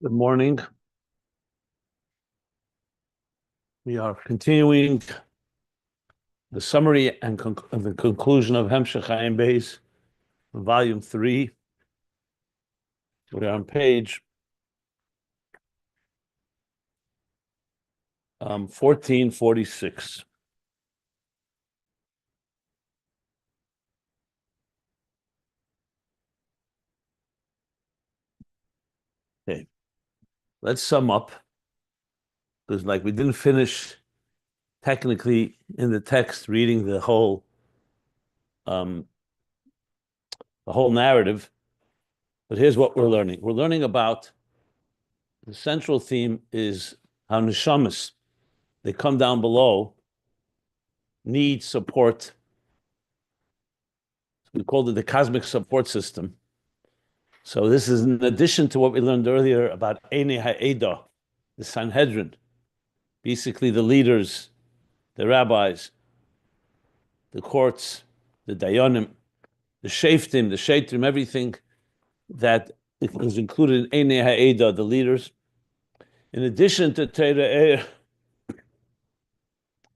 Good morning. We are continuing the summary and the conclusion of Ayin Beis, volume 3. We're on page 1446. Okay, let's sum up, because we didn't finish technically in the text reading the whole narrative. But here's what we're learning. We're learning about the central theme is how neshamas, they come down below, need support. We called it the cosmic support system. So this is in addition to what we learned earlier about Einei Ha'eda, the Sanhedrin, basically the leaders, the rabbis, the courts, the dayanim, the sheftim, the shetrim, everything that is included in Einei Ha'eda, the leaders. In addition to Teireh,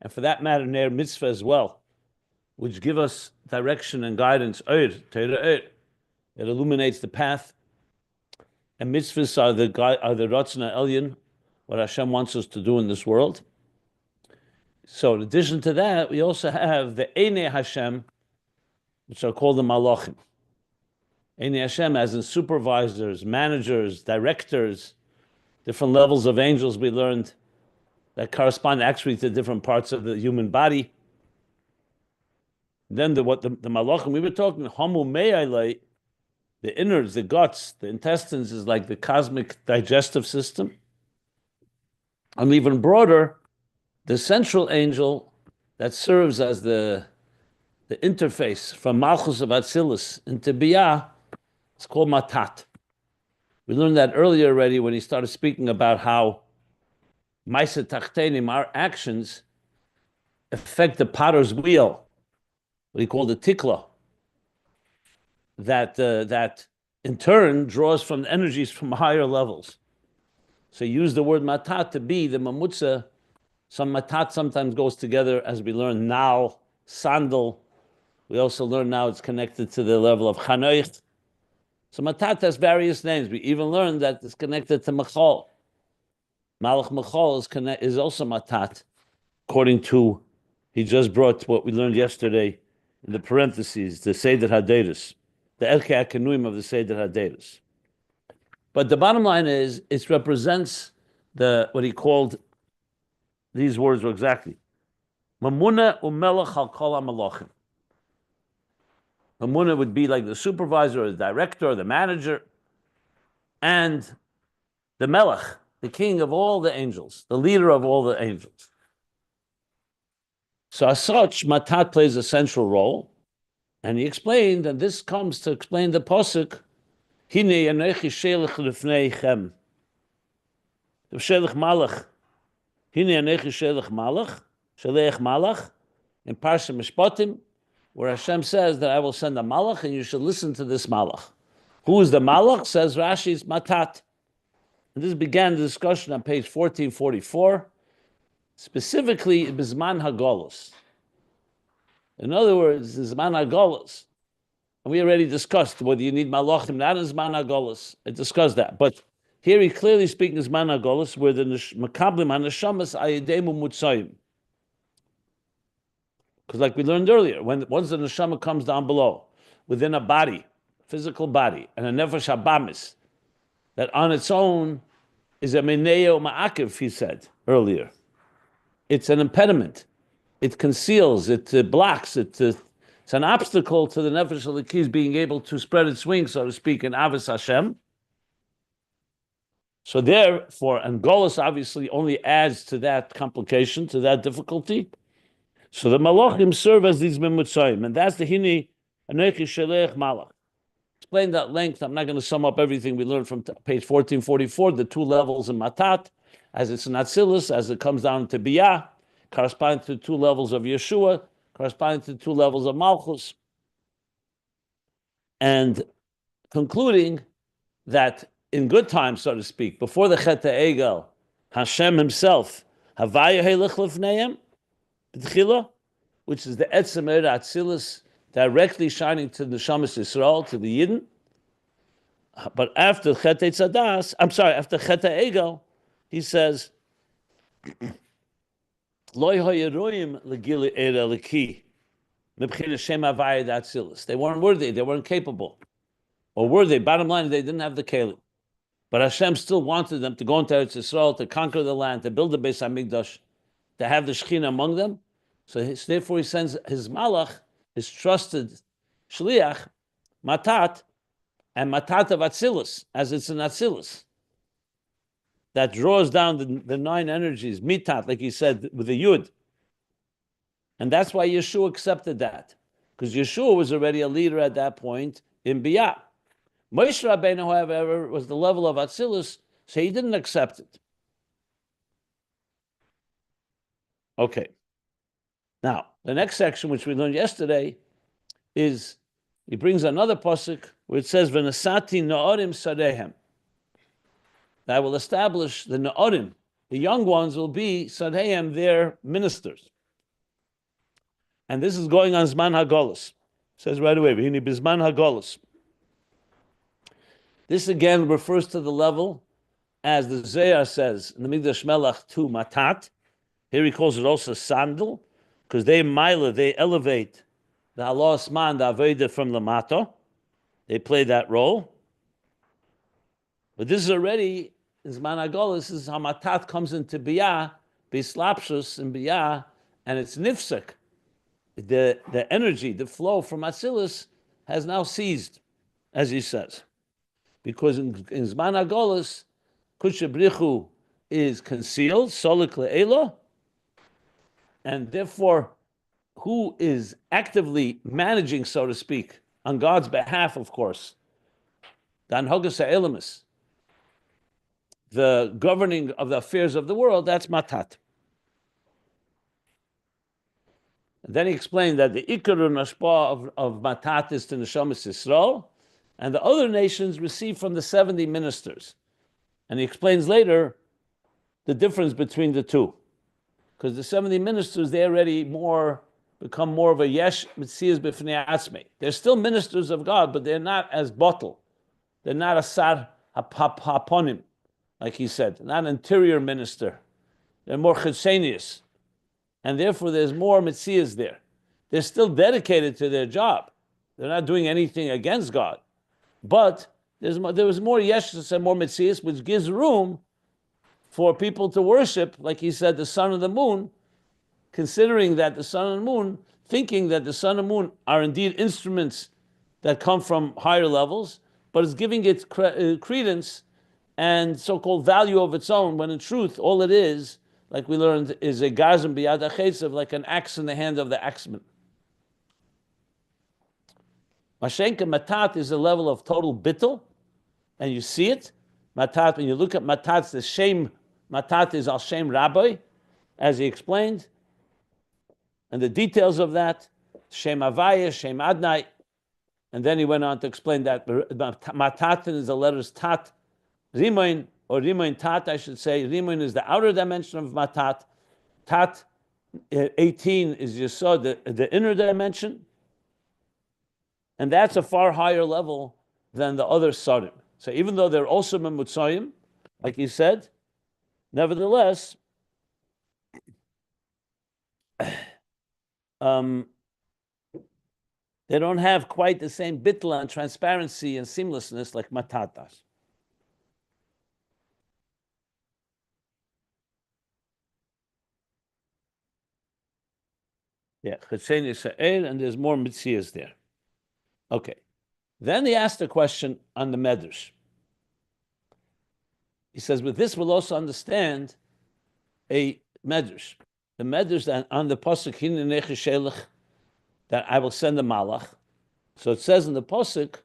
and for that matter, Ner Mitzvah as well, which give us direction and guidance. Teireh, it illuminates the path. And mitzvahs are the Ratzon Elyon, what Hashem wants us to do in this world. So in addition to that, we also have the Einei Hashem, which are called the Malachim. Einei Hashem as in supervisors, managers, directors, different levels of angels we learned that correspond actually to different parts of the human body. Then the Malachim, we were talking, Hamu Me'alei, the innards, the guts, the intestines is like the cosmic digestive system. And even broader, the central angel that serves as the interface from Malchus of Atzilus into Biyah, it's called Matat. We learned that earlier already when he started speaking about how Maisa Tachtenim, our actions, affect the potter's wheel, what he called the tikla, that in turn draws from the energies from higher levels. So use the word matat to be the mamutza. Some matat sometimes goes together, as we learn now, sandal. We also learn now it's connected to the level of chanoich. So matat has various names. We even learned that it's connected to machal. Malach machal is also matat, according to, he just brought what we learned yesterday in the parentheses, the Seder HaDeiros, the Erkei HaKenuim of the Seder HaDeiros. But the bottom line is, it represents what he called, these words were exactly, Mamuna u'melech al kol ha'malachim. Mamuna would be like the supervisor or the director or the manager, and the melech, the king of all the angels, the leader of all the angels. So as such, Matat plays a central role, and he explained, and this comes to explain the pasuk, Hine yanechi shelech lefneichem. The shelech malach. Hine yanechi shelech malach, shelech malach, in Parsha Mishpatim, where Hashem says that I will send a malach, and you should listen to this malach. Who is the malach? Says Rashi's Matat. And this began the discussion on page 1444, specifically Bizman HaGolus. In other words, Zman HaGolus. And we already discussed whether you need malachim, not in Zman HaGolus. I discussed that. But here he clearly speaking Zman HaGolus, where the Makablim HaNeshamas Ayidemu Mutzayim. Because like we learned earlier, once the Neshama comes down below, within a body, physical body, and a Nefesh HaBamis, that on its own is a Meneo Ma'akiv, he said earlier. It's an impediment. It conceals, it blocks, it's an obstacle to the Nefesh HaLekis being able to spread its wings, so to speak, in Avos Hashem. So therefore, and Golus obviously only adds to that complication, to that difficulty. So the Malachim serve as these Memutzayim, and that's the Hini Anechi Shelech Malach. Explained at length. I'm not going to sum up everything we learned from page 1444, the two levels in Matat, as it's in Atzilus, as it comes down to Biyah, corresponding to two levels of Yeshua, corresponding to two levels of Malchus, and concluding that in good times, so to speak, before the Chet HaEgel, Hashem himself, Havaya Helech Lefneim, B'tchila, which is the Etzem Atzilus, directly shining to the Shamas Yisrael, to the Yidden. But after Chet Tzadas, after Chet HaEgel, he says, Loi Hoyeroim Legili Era Leki, Mebchina Shem Havaya Atzilus. They weren't worthy, they weren't capable. Or were they? Bottom line, they didn't have the Kelim. But Hashem still wanted them to go into Eretz Yisrael, to conquer the land, to build the Beis HaMikdash, to have the Shekhinah among them. So therefore he sends his Malach, his trusted Shliach, Matat, and Matat of Atzilus, as it's an Atzilus, that draws down the 9 energies, Mitat, like he said, with the Yud. And that's why Yeshua accepted that, because Yeshua was already a leader at that point in Biyah. Moshe Rabbeinu, however, was the level of Atzilus, so he didn't accept it. Okay. Now, the next section, which we learned yesterday, is he brings another pasuk where it says, "V'nasati na'orim sadehem." That will establish the na'orim, the young ones will be sadehem, their ministers. And this is going on Zman HaGolus. It says right away, "V'hini b'zman HaGolus." This again refers to the level, as the Zohar says in the Migdash Melach, to Matat. Here he calls it also sandal, because they elevate the Halos Man, the Aveda from the Mato. They play that role. But this is already, in Zman HaGolus, this is how Matat comes into Biyah, Bislapshus in Biyah, and it's Nifsek. The energy, the flow from Atzilus has now ceased, as he says. Because in Zman HaGolus, Kudsha Brichu is concealed, Solik Le'elo, and therefore, who is actively managing, so to speak, on God's behalf, of course, the Anhogas HaElemus, the governing of the affairs of the world, that's Matat. And then he explained that the Ikar Nashpa of Matat is to Neshamas Yisrael, and the other nations receive from the 70 ministers. And he explains later the difference between the two. Because the 70 ministers, they already become more of a yesh mitzias b'fnei atzmei. They're still ministers of God, but they're not as bottle. They're not a sar haponim, like he said. Not an interior minister. They're more chitzenius. And therefore there's more mitzias there. They're still dedicated to their job. They're not doing anything against God. But there was more yeshus and more mitzias, which gives room for people to worship, like he said, the sun and the moon, considering that the sun and moon, thinking that the sun and moon are indeed instruments that come from higher levels, but it's giving it credence and so-called value of its own, when in truth, all it is, like we learned, is a gazim biyad ha'chetzav, like an axe in the hand of the axeman. Mashenka Matat is a level of total bittul, and you see it. Matat, when you look at Matat, the Shem Matat is al Shem Rabbi, as he explained, and the details of that, Shem Avaya, Shem Adnai, and then he went on to explain that Matat is the letters Tat, Rimoin, or Rimoin Tat, I should say. Rimoin is the outer dimension of Matat. Tat 18 is Yesod, the inner dimension. And that's a far higher level than the other Sarim. So even though they're also Memutzayim, like he said, nevertheless, they don't have quite the same bittul and transparency and seamlessness like Matat does. Yeah, and there's more mitzias there. Okay. Then he asked a question on the Medrash. He says, with this we'll also understand a Medrash. The Medrash that on the Pasuk, Hinei Shelach, that I will send a Malach. So it says in the Pasuk,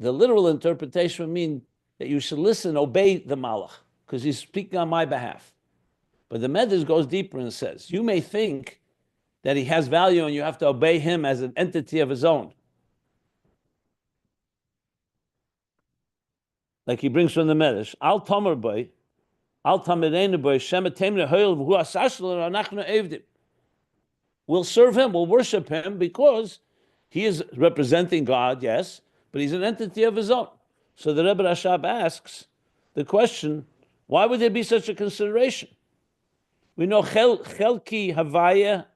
the literal interpretation would mean that you should listen, obey the Malach, because he's speaking on my behalf. But the Medrash goes deeper and says, you may think that he has value and you have to obey him as an entity of his own. like he brings from the Medrash, Al Tomer Boy, Al Tamirenu Boy, Shema Temre Hoyel V'hu Asashler Anachnu Evdim. We'll serve him, we'll worship him because he is representing God, yes, but he's an entity of his own. So the Rebbe Rashab asks the question, why would there be such a consideration? We know Chelki Havaya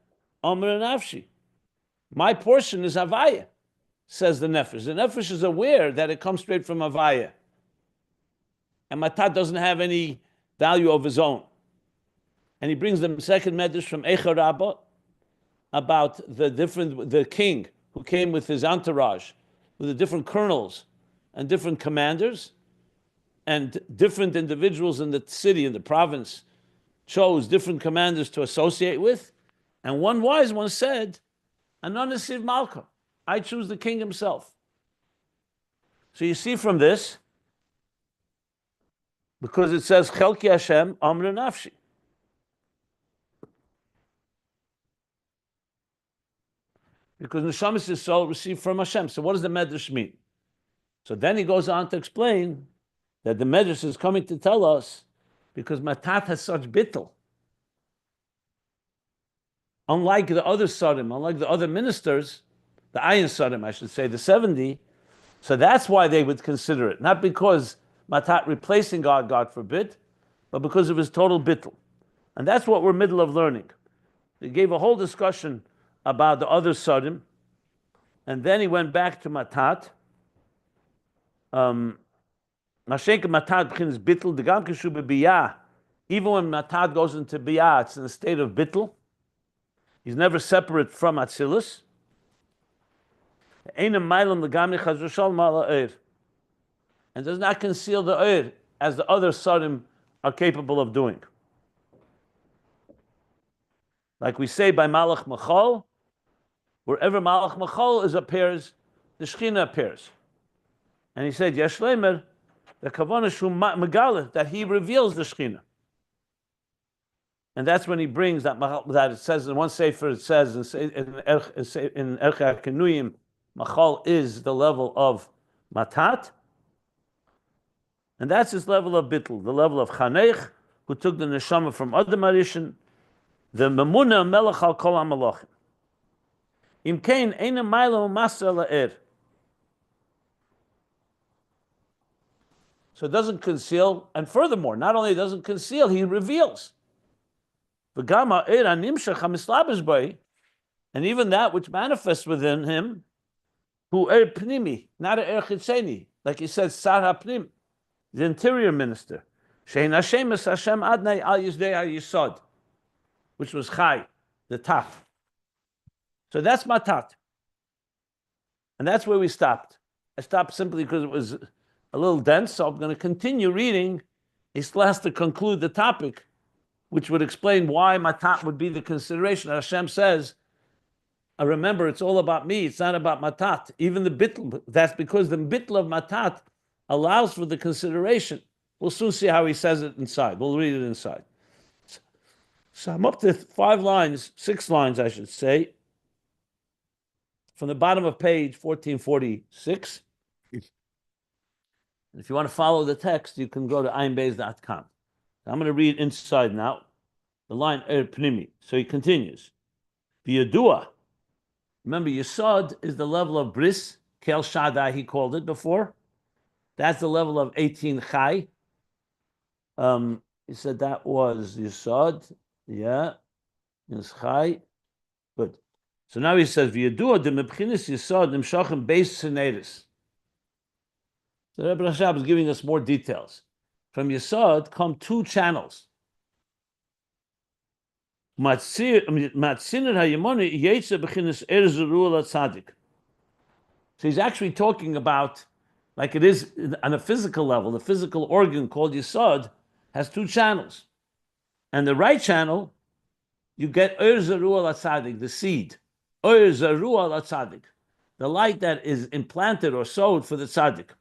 Amr Nafshi. My portion is Havaya, says the Nefesh. The Nefesh is aware that it comes straight from Havaya. And Matat doesn't have any value of his own. And he brings the second medrash from Eicha Rabbah about the king who came with his entourage, with the different colonels and different commanders, and different individuals in the city, in the province, chose different commanders to associate with. And one wise one said, Ananasiv Malka, I choose the king himself. So you see from this, because it says, Chelki Hashem Amr Nafshi. Because Neshamas Yisrael received from Hashem. So what does the Medrash mean? So then he goes on to explain that the Medrash is coming to tell us because Matat has such bittul. Unlike the other Sadim, unlike the other ministers, the Ayin Sadim, I should say, the 70, so that's why they would consider it. Not because Matat replacing God, God forbid, but because of his total bittul. And that's what we're middle of learning. He gave a whole discussion about the other Sadim, and then he went back to Matat. Mashenka Matat b'chinas bittul, degam kishu b'biyah. Even when Matat goes into biyah, it's in a state of bittul. He's never separate from Atzilus. And does not conceal the Eir as the other Sadim are capable of doing. Like we say by Malach Machal, wherever Malach Machal appears, the Shechina appears. And he said, Yeshlemer, the Kavanah Shu Megala, that he reveals the Shechina. And that's when he brings that it says in one sefer, it says in Ercha Kenuyim, Machal is the level of Matat. And that's his level of Bittul, the level of Chanech, who took the Neshama from Adam Arishan, the Memuna Melech al Kol HaMelachim. Im Kain Eina Maila U'Masa La'er. So it doesn't conceal, and furthermore, not only doesn't conceal, he reveals. And even that which manifests within him, who er pnimi, not er chitzeni, like he said, sar hapnim, the interior minister, shein Hashem es Hashem adnei al yizdei ha-yisod, which was chai, the top. So that's matat, and that's where we stopped. I stopped simply because it was a little dense, so I'm going to continue reading. He still has to conclude the topic, which would explain why matat would be the consideration. Hashem says, I remember, it's all about me. It's not about matat. Even the bittul, that's because the bittul of matat allows for the consideration. We'll soon see how he says it inside. We'll read it inside. So I'm up to 6 lines, I should say, from the bottom of page 1446. If you want to follow the text, you can go to ayinbeis.com. I'm going to read inside now, the line Er Pnimi. So he continues. V'yadua. Remember, Yesod is the level of Bris, Kel Shaddai, he called it before. That's the level of 18 Chai. He said that was Yesod. Yeah. Is Chai. Good. So now he says, V'yadua de mebchinis Yesod nimshachem beis sineris. So Rebbe Rashab is giving us more details. From Yesod come 2 channels. So he's actually talking about, like it is on a physical level, the physical organ called Yesod has 2 channels. And the right channel, you get Zeru al Tzadik, the seed. Zeru al Tzadik, the light that is implanted or sowed for the Tzadik,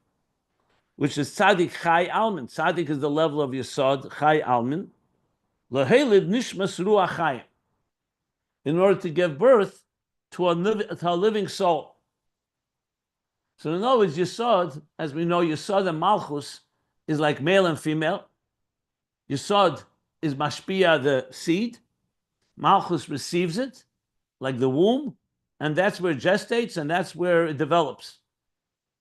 which is Tzadik Chai Almin. Tzadik is the level of Yesod, Chai Almin. Lehelid Nishmas Ruach Chayim, in order to give birth to a living soul. So in other words, Yesod, as we know, Yesod and Malchus is like male and female. Yesod is mashpia, the seed. Malchus receives it, like the womb, and that's where it gestates, and that's where it develops.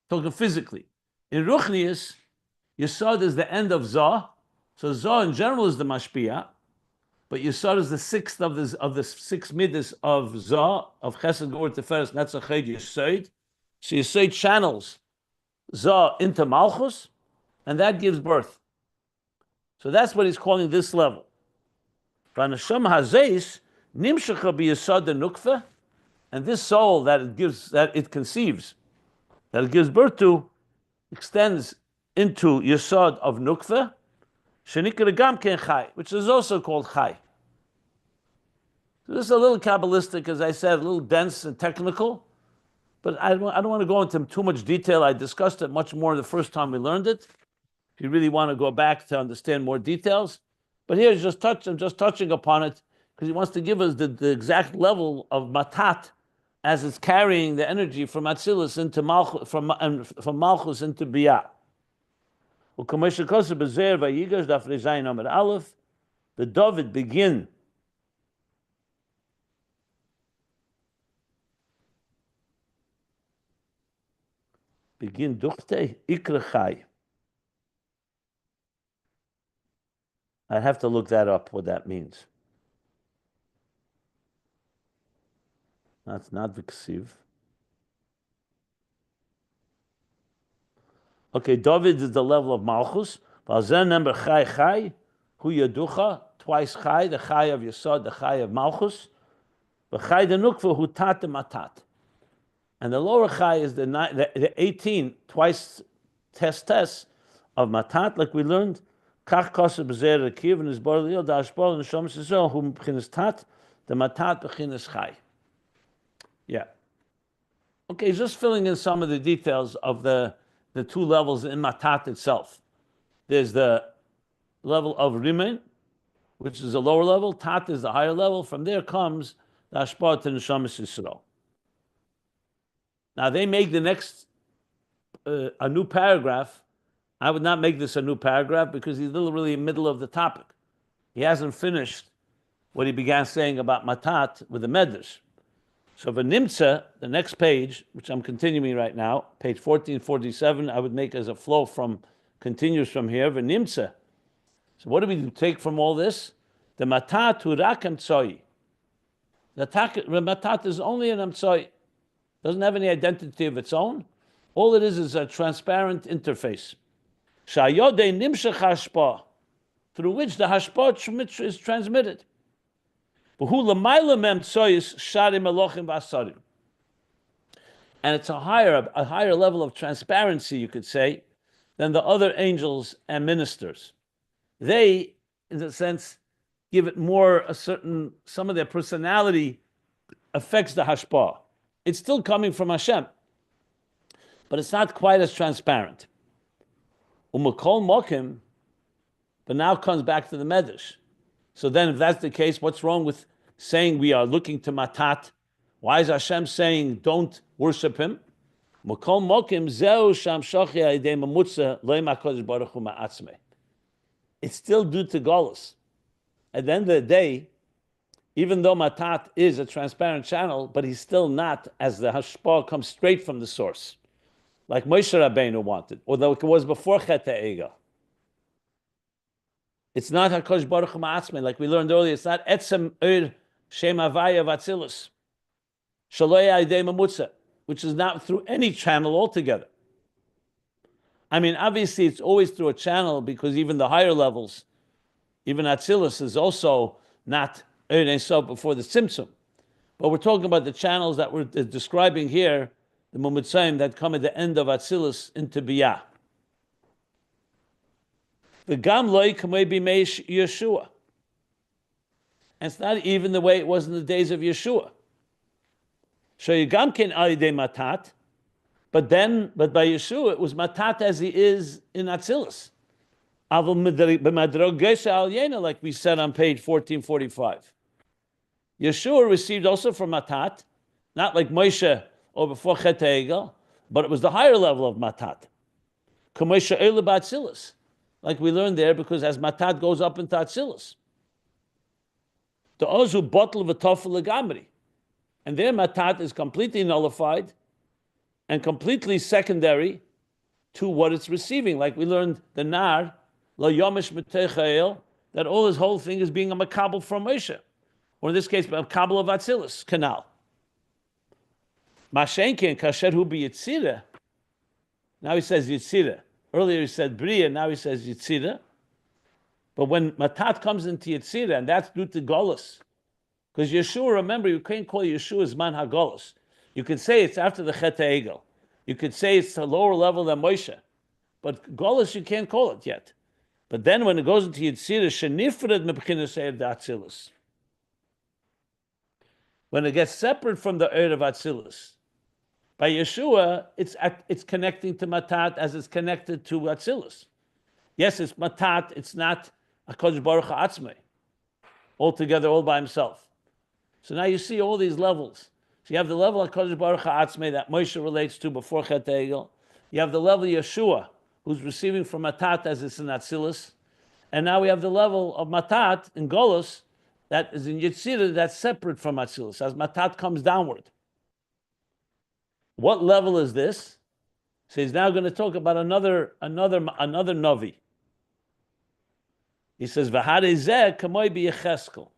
Talking physically. In Ruchnius, Yesod is the end of Zah. So Zah in general is the mashpia, but Yesod is the sixth of the six midas of Zah, of Chesed, Gvur, Tiferes, Netzach, Chod, Yesod. So Yesod channels Zah into Malchus, and that gives birth. So that's what he's calling this level. V'anashama hazeis nimshacha b'yesod nukva, and this soul that it conceives, that it gives birth to, extends into yesod of nukva, shenikra gam ken chai, which is also called chai. So this is a little Kabbalistic, as I said, a little dense and technical, but I don't want to go into too much detail. I discussed it much more the first time we learned it. If you really want to go back to understand more details. But here I'm just touching upon it because he wants to give us the exact level of matat as it's carrying the energy from Atzilus into Malchus, from Malchus into Biyah. The David begin duchte ikra chai. I have to look that up, what that means. That's not viksiv. Okay, David is the level of Malchus. Valzen number chai chai, hu yaducha, twice chai, the chai of Yesod, the chai of Malchus. But chai the nukva, hu tat the matat. And the lower chai is the 18, twice tes of matat, like we learned. Kach kosa b'zer rekiv, and his borlio, da ashbol, and shom sizo, hu b'chinas tat, the matat b'chinas chai. Yeah. Okay, just filling in some of the details of the two levels in matat itself. There's the level of rimen, which is the lower level. Tat is the higher level. From there comes the ashbol to neshama Yisrael. Now they make the next a new paragraph. I would not make this a new paragraph because he's literally in the middle of the topic. He hasn't finished what he began saying about matat with the medrash. So v'nimtza, the next page, which I'm continuing right now, page 1447, I would make as a flow continues from here, v'nimtza. So what do we take from all this? The matat hu rak emtsoi. The matat is only an emtsoi. Doesn't have any identity of its own. All it is a transparent interface. Shayodei nimshach hashpa, through which the hashpa is transmitted. And it's a higher level of transparency, you could say, than the other angels and ministers. They, in a sense, give it more some of their personality affects the hashpah. It's still coming from Hashem, but it's not quite as transparent. Umakol mokim, but now comes back to the medrash. So then, if that's the case, what's wrong with saying we are looking to matat? Why is Hashem saying don't worship Him? Makol mokim zeu sham shochi ayidei mamutza loim HaKadosh Baruch Hu ma'atzmei. It's still due to Golus. At the end of the day, even though matat is a transparent channel, but he's still not, as the hashpah comes straight from the source, like Moshe Rabbeinu wanted, although it was before Chet HaEgel. It's not HaKadosh Baruch Hu ma'atzmei, like we learned earlier. It's not etzem Shem Havaya of Atzilus, Shaloi Ayidei Mamutza, which is not through any channel altogether. I mean, obviously, it's always through a channel because even the higher levels, even Atzilus is also not Ein Sof before the Tzimtzum. But we're talking about the channels that we're describing here, the Mumutzayim that come at the end of Atzilus into Biyah. The Gam Loi Kamei Bimei Yeshua. And it's not even the way it was in the days of Yeshua. Shoyigam ken ayidei matat, but by Yeshua it was matat as he is in Atzilus. Like we said on page 1445. Yeshua received also from matat, not like Moshe or before Chet HaEgel, but it was the higher level of matat. Kamoshe Eile b'Atzilus. like we learned there, because as matat goes up into Atzilus. The ozu bottle v'tofel legamri. And there matat is completely nullified and completely secondary to what it's receiving. Like we learned the nar, lo yomish metechael, that all his whole thing is being a makabel from Moshe. Or in this case, a makabel of Atzilus, canal. Mashenkin kasher hu Yetzirah. Now he says Yetzirah. Earlier he said Bria, now he says Yetzirah. But when Matat comes into Yetzirah, and that's due to Golus, because Yeshua, remember, you can't call Yeshua Zman HaGolus. You could say it's after the Chet HaEgel. You could say it's a lower level than Moshe. But Golus, you can't call it yet. But then when it goes into Yetzirah, Shenifred Mebchinas Eir Atzilus. When it gets separate from the Eir of Atzilus, by Yeshua, it's connecting to Matat as it's connected to Atzilus. Yes, it's Matat, it's not HaKadosh Baruch HaAtzmei, altogether, all by himself. So now you see all these levels. So you have the level of HaKadosh Baruch HaAtzmei that Moshe relates to before Chet HaEgel. You have the level of Yeshua, who's receiving from Matat as it's in Atzilus. And now we have the level of Matat in Golus that is in Yetzirah that's separate from Atzilus, as Matat comes downward. What level is this? So he's now going to talk about another Navi. He says, "V'harei kamoi b'Yecheskel."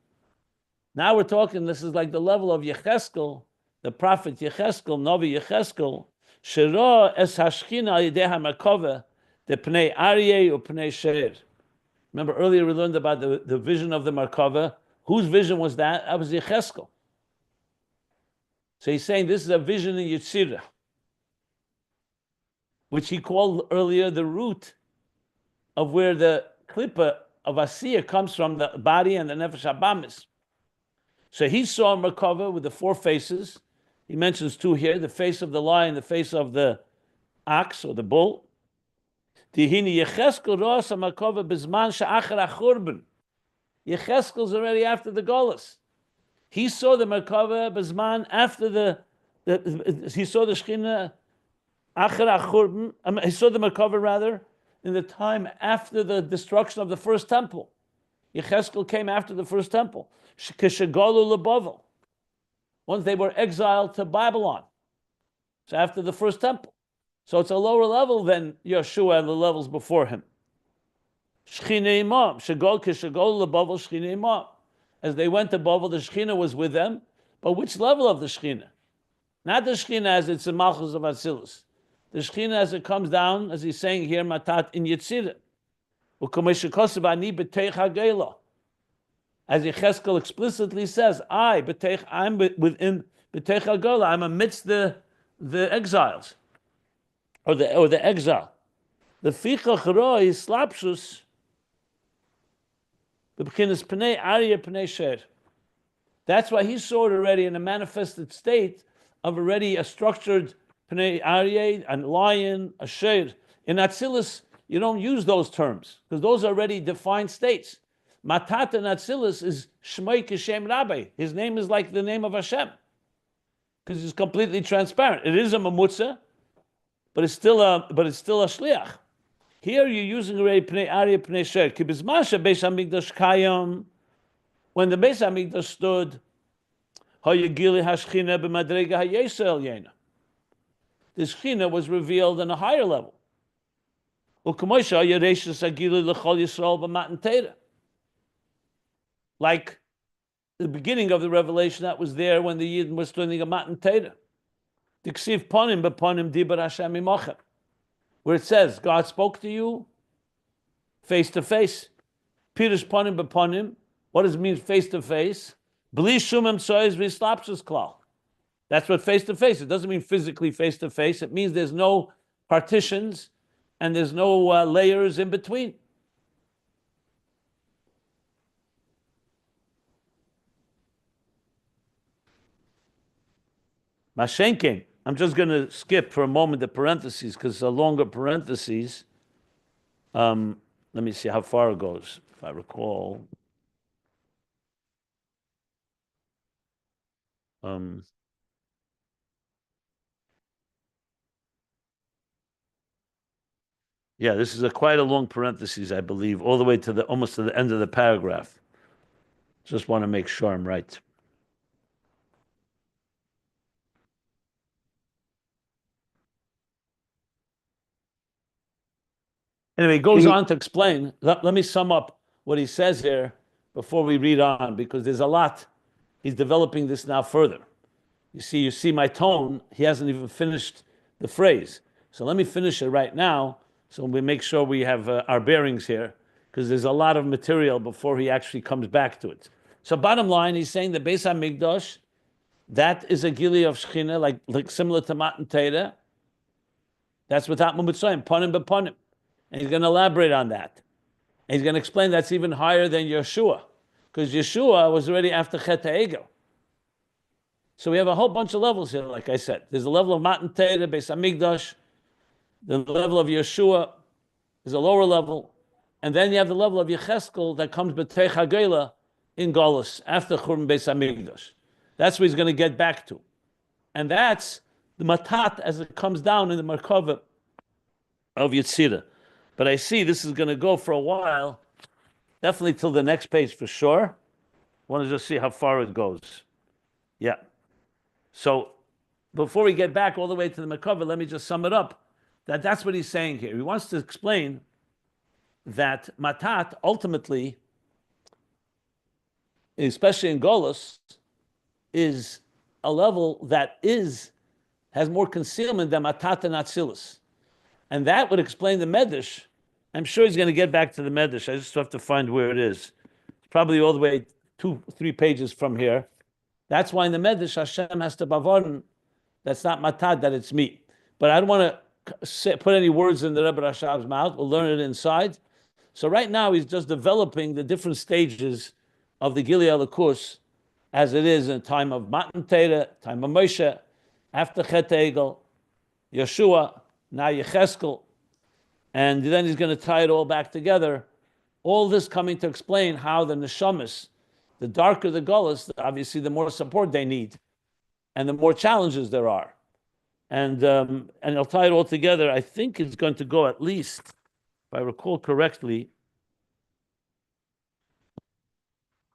Now we're talking, this is like the level of Yecheskel, the prophet Yecheskel, Navi Yecheskel, Shera es hashchina al yidei hamakove, the pnei aryeh u pnei sheir. Remember earlier we learned about the vision of the Markava. Whose vision was that? That was Yecheskel. So he's saying this is a vision in Yetzirah, which he called earlier the root of where the klippa of Asiya comes from, the body and the nefesh habamis. So he saw Merkava with the four faces. He mentions two here, the face of the lion, the face of the ox or the bull. Yecheskel's already after the Golus. He saw the Merkava Bezman after he saw the Shechina Acher Achurban. He saw the Merkava rather in the time after the destruction of the first temple. Yecheskel came after the first temple. Keshagalu leBavel. Once they were exiled to Babylon. So after the first temple. So it's a lower level than Yeshua and the levels before him. Shechina Imam. Keshagalu leBavel Shechina Imam. As they went to Bavel, the Shechina was with them. But which level of the Shechina? Not the Shechina as it's in Malchus of Atzilus. The Shechina as it comes down, as he's saying here, Matat in Yetzirah. As Yecheskel explicitly says, I'm within B'teich HaGola, I'm amidst the exiles, or the exile. The Fichach Roi Slapshus B'b'chinas Pnei Arya Pnei Sher. That's why he saw it already in a manifested state of already a structured Pnei Arya, a lion, a Sher. In Atzilus, you don't use those terms because those are already defined states. Matat and Atzilus is Shmei Kishem Rabbi. His name is like the name of Hashem because he's completely transparent. It is a mamutza, but it's still a shliach. Here you're using already Pnei Arya Pnei Sher. Kibizmasha Beis Hamikdash Kayam. When the Beis Hamikdash stood, Hayagili Hashchina b'Madrega Hayesel Yena. The Shechina was revealed on a higher level. Like the beginning of the revelation that was there when the Yidden was learning a Matan Torah. Diksiv ponim b'ponim dibar Hashem imochem. Where it says, God spoke to you face to face. Pirush ponim b'ponim. What does it mean face to face? Bli shumim soiz v'slapshus klal. That's what face to face. It doesn't mean physically face to face. It means there's no partitions and there's no layers in between. Mashenkin. I'm just going to skip for a moment the parentheses because it's a longer parentheses. Let me see how far it goes, if I recall. Yeah, this is quite a long parenthesis, I believe, all the way to almost to the end of the paragraph. Just want to make sure I'm right. Anyway, he goes on to explain. Let me sum up what he says here before we read on, because there's a lot. He's developing this now further. You see my tone. He hasn't even finished the phrase. So let me finish it right now so we make sure we have our bearings here, because there's a lot of material before he actually comes back to it. So bottom line, he's saying the Beis HaMikdash, that is a gili of Shechina, like similar to Matan Torah. That's without Mumutzayim, Panim B'Panim. And he's going to elaborate on that. And he's going to explain that's even higher than Yeshua, because Yeshua was already after Chet HaEgel. So we have a whole bunch of levels here, like I said. There's a level of Matan Torah, Beis HaMikdash. The level of Yeshua is a lower level. And then you have the level of Yecheskel that comes B'Teich HaGeila in Golus, after Churban Beis HaMikdash. That's what he's going to get back to. And that's the Matat as it comes down in the Merkava of Yetzirah. But I see this is going to go for a while, definitely till the next page for sure. I want to just see how far it goes. Yeah. So before we get back all the way to the Merkava, let me just sum it up. That's what he's saying here. He wants to explain that Matat ultimately, especially in Golus, is a level that has more concealment than Matat and Atzilus. And that would explain the Medrash. I'm sure he's going to get back to the Medrash. I just have to find where it is. It's probably all the way 2-3 pages from here. That's why in the Medrash, Hashem has to bavarn. That's not Matat, that it's me. But I don't want to put any words in the Rebbe Rashab's mouth. We'll learn it inside. So right now, he's just developing the different stages of the Gilui Elokus as it is in time of Matan Torah, time of Moshe, after Chet Egel, Yeshua, now Yecheskel, and then he's going to tie it all back together. All this coming to explain how the neshamas, the darker the Golus, obviously the more support they need, and the more challenges there are. And I'll tie it all together. I think it's going to go at least, if I recall correctly,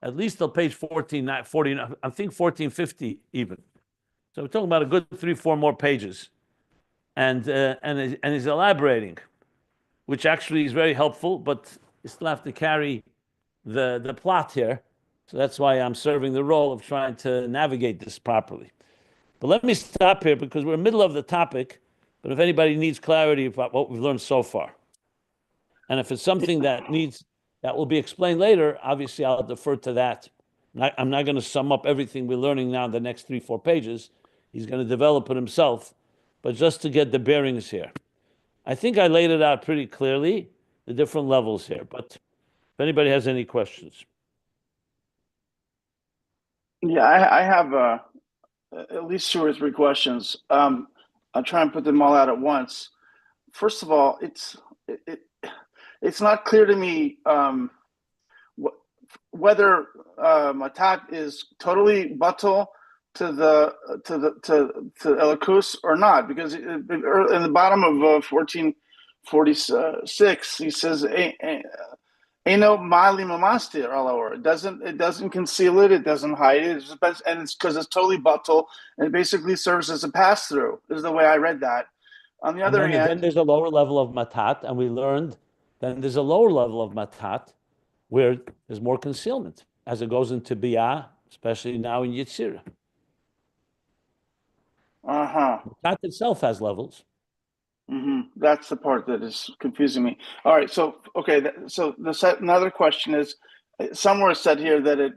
at least till page 14, 14, I think 1450 even. So we're talking about a good 3-4 more pages. And he's elaborating, which actually is very helpful, but you still have to carry the plot here. So that's why I'm serving the role of trying to navigate this properly. But let me stop here because we're in the middle of the topic. But if anybody needs clarity about what we've learned so far, and if it's something that will be explained later, obviously I'll defer to that. I'm not going to sum up everything we're learning now in the next 3-4 pages. He's going to develop it himself, but just to get the bearings here. I think I laid it out pretty clearly, the different levels here. But if anybody has any questions. Yeah, I have at least 2 or 3 questions. I'll try and put them all out at once. First of all, it's not clear to me whether Matat is totally Bittul to Elokus or not, because in the bottom of 1446 he says Eino Mali Mamastir all over. It doesn't conceal it, it doesn't hide it, and it's because it's totally Bittul, and it basically serves as a pass-through, is the way I read that. On the other hand, then there's a lower level of Matat, and we learned then there's a lower level of Matat where there's more concealment as it goes into Biyah, especially now in Yetzirah. Matat itself has levels. That's the part that is confusing me. All right, so okay, so another question is, somewhere said here that it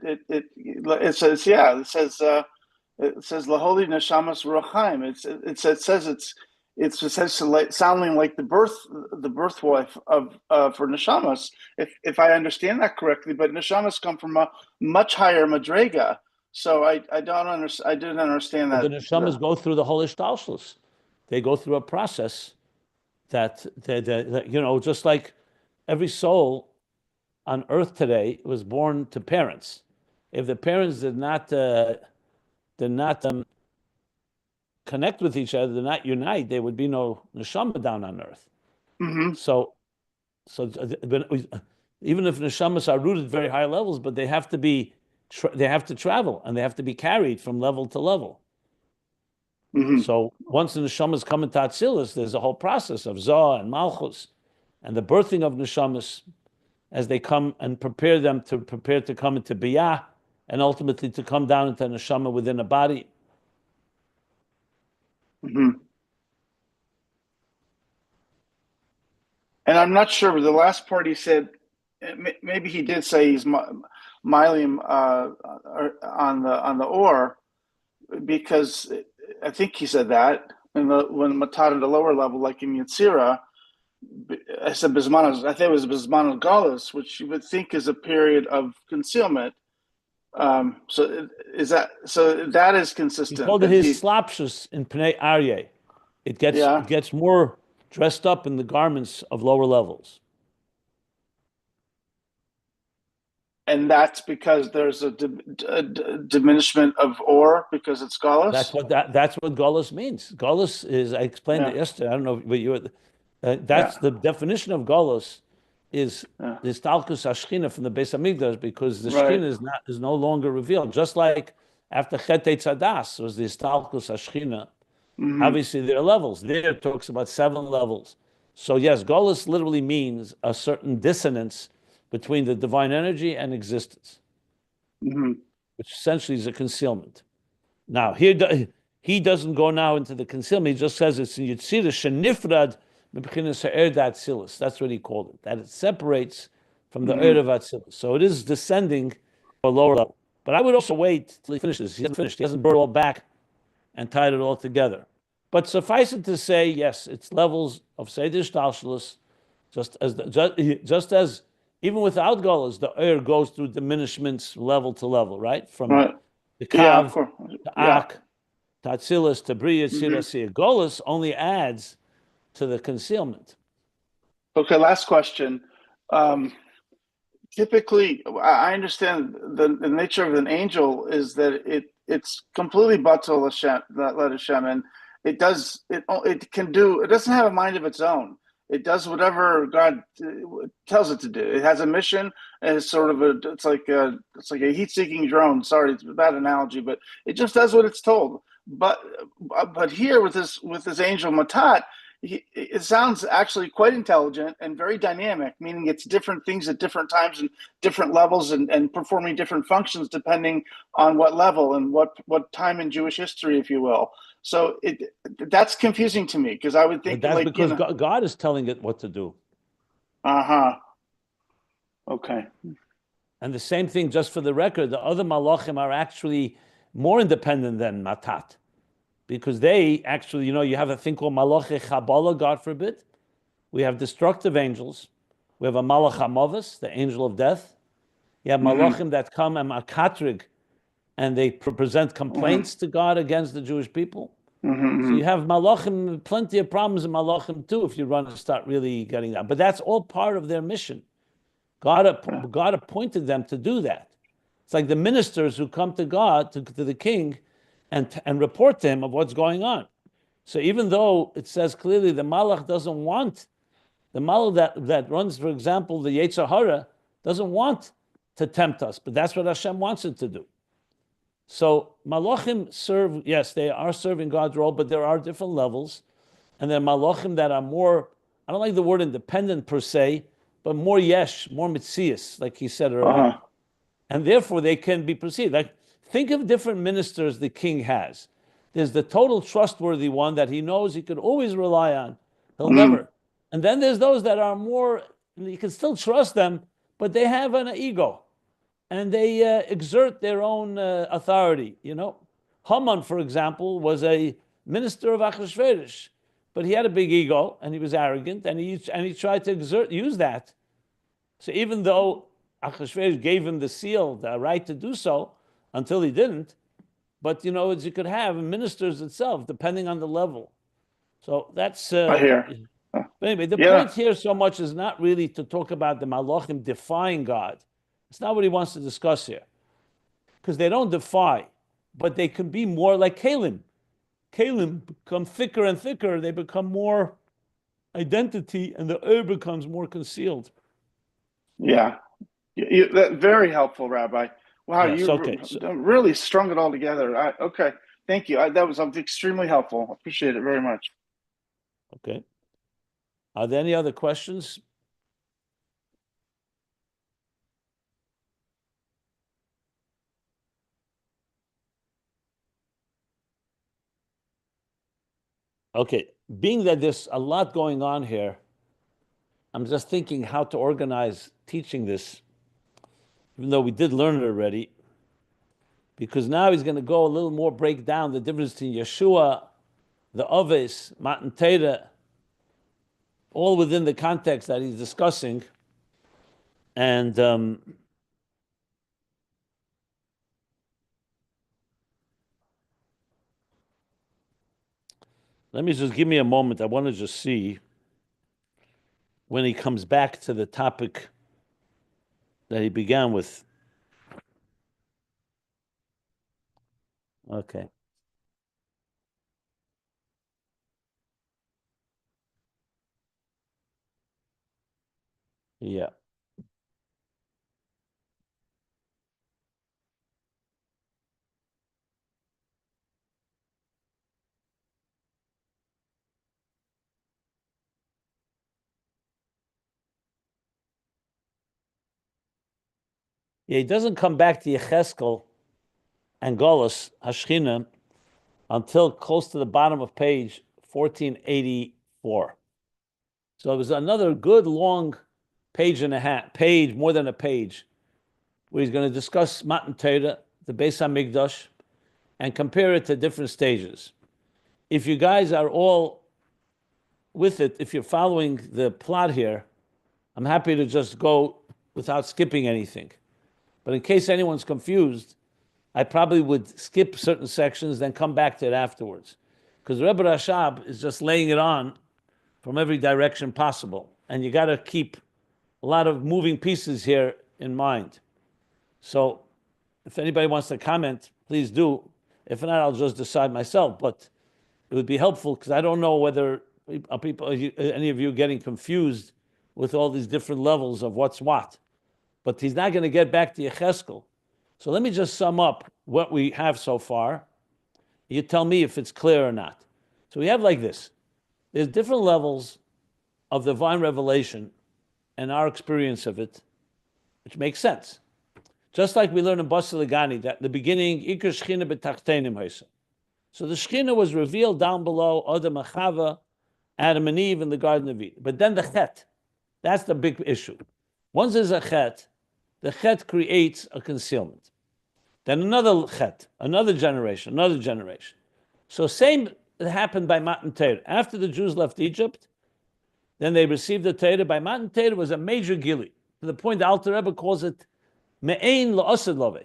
says Laholi Neshamas Rochaim. It says it's essentially sounding like the birth wife of for Neshamas, if I understand that correctly. But Neshamas come from a much higher madrega, so I didn't understand that. The Neshamas go through the whole Ishtalshlus. They go through a process that just like every soul on earth today was born to parents. If the parents did not connect with each other, did not unite, there would be no neshama down on earth. Mm-hmm. So even if neshamas are rooted at very high levels, but they have to they have to travel and they have to be carried from level to level. Mm-hmm. So once the neshamas come into Atzilus, there's a whole process of Zoh and Malchus and the birthing of neshamas as they come and prepare to come into Biyah and ultimately to come down into neshama within a body. Mm-hmm. And I'm not sure, but the last part he said, maybe he did say he's mylium on the ore, because I think he said that when matat at the lower level, like in Yetzirah, I said bisman. I think it was bisman Golus, which you would think is a period of concealment. So that is He consistent. called it That his slapshus in Pnei Aryeh. It yeah, gets more dressed up in the garments of lower levels. and that's because there's a diminishment of ore because it's Golus. That's what Golus means. Golus is, I explained it yesterday. I don't know, but that's the definition of Golus is the Stalkus Ashchina from the Beis Hamikdash, because the Right. Shchina is no longer revealed. Just like after Chet Tzadas was the Stalkus Ashchina. Mm-hmm. Obviously, there are levels. There it talks about 7 levels. So yes, Golus literally means a certain dissonance between the divine energy and existence, which essentially is a concealment. Now, here he doesn't go now into the concealment. He just says it's in Yetzirah Shenifrad Mebchinas Ha'er Atzilus. That's what he called it. That it separates from the Eir of Atzilus. So it is descending to a lower level. But I would also wait till he finishes. He hasn't finished. He hasn't brought it all back and tied it all together. But suffice it to say, yes, it's levels of Seder Shtalshalus, just as even without Golus, the Eir goes through diminishments level to level, right? From the Of Kav course. to Ak, to Atzilus, to Bria, Yetzirah. Golus only adds to the concealment. Okay, last question. Typically, I understand the nature of an angel is that it's completely batal Hashem, let Hashem, and it doesn't have a mind of its own. It does whatever God tells it to do. It has a mission, and it's like a heat-seeking drone. Sorry, it's a bad analogy, but it just does what it's told. But here with this angel Matat, it sounds actually quite intelligent and very dynamic, meaning it's different things at different times and different levels and performing different functions depending on what level and what time in Jewish history, if you will. So that's confusing to me, because I would think But that's because God is telling it what to do. Okay. And the same thing, just for the record, the other malachim are actually more independent than Matat, because they actually, you have a thing called Malachi Chabala, God forbid. We have destructive angels. We have a Malach HaMavos, the angel of death. You have malachim that come and makatrig, and they present complaints to God against the Jewish people. So you have malachim, plenty of problems in malachim too, if you start really getting that. But that's all part of their mission. God appointed them to do that. It's like the ministers who come to God, to the king, and report to him of what's going on. So even though it says clearly the malach doesn't want, the malach that runs, for example, the Yetzirah He, doesn't want to tempt us, but that's what Hashem wants it to do. So malachim serve, yes, they are serving God's role, but there are different levels. And there are malachim that are more, I don't like the word independent per se, but more yesh, more mitzias, like he said earlier. And therefore they can be perceived. Like, think of different ministers the king has. There's the total trustworthy one that he knows he could always rely on. He'll never. And then there's those that are more, you can still trust them, but they have an ego. And they exert their own authority, Haman, for example, was a minister of Achashverosh, but he had a big ego, and he was arrogant, and he tried to use that. So even though Achashverosh gave him the seal, the right to do so, until he didn't, but as you could have ministers itself, depending on the level. So that's. I hear. But anyway, the point here so much is not really to talk about the malachim defying God. It's not what he wants to discuss here, because they don't defy, but they can be more like Kalim. Kalim become thicker and thicker. They become more identity, and the becomes more concealed. Yeah, that very helpful, Rabbi. Wow, Yes, okay. Really strung it all together. Okay, thank you. That was extremely helpful. I appreciate it very much. Okay. Are there any other questions? Okay, being that there's a lot going on here, I'm just thinking how to organize teaching this, even though we did learn it already, because now he's going to go a little more, break down the difference between Yeshua, the Oves, Matan Torah, all within the context that he's discussing. And let me just give me a moment. I want to just see when he comes back to the topic that he began with. Okay. Yeah. Yeah, he doesn't come back to Yecheskel and Golus, Hashchina, until close to the bottom of page 1484. So it was another good long page and a half, more than a page, where he's going to discuss Matan Torah, the Beis HaMikdash, and compare it to different stages. If you guys are all with it, if you're following the plot here, I'm happy to just go without skipping anything. But in case anyone's confused, I probably would skip certain sections, then come back to it afterwards. Because Rebbe Rashab is just laying it on from every direction possible. And you got to keep a lot of moving pieces here in mind. So if anybody wants to comment, please do. If not, I'll just decide myself. But it would be helpful because I don't know whether any of you are getting confused with all these different levels of what's what. But he's not going to get back to Yecheskel. So let me just sum up what we have so far. You tell me if it's clear or not. So we have like this. There's different levels of divine revelation and our experience of it, which makes sense. Just like we learn in Basel Legani that in the beginning, Iker Shechina b'tachtenim hoisa. So the Shechina was revealed down below Adam and Chava, Adam and Eve in the Garden of Eden. But then the Chet, that's the big issue. Once there's a Chet, the Chet creates a concealment. Then another Chet, another generation. So same happened by Matan Torah. After the Jews left Egypt, then they received the Torah. By Matan Torah was a major gili, to the point the Alter Rebbe calls it Me'ein La'asad Love.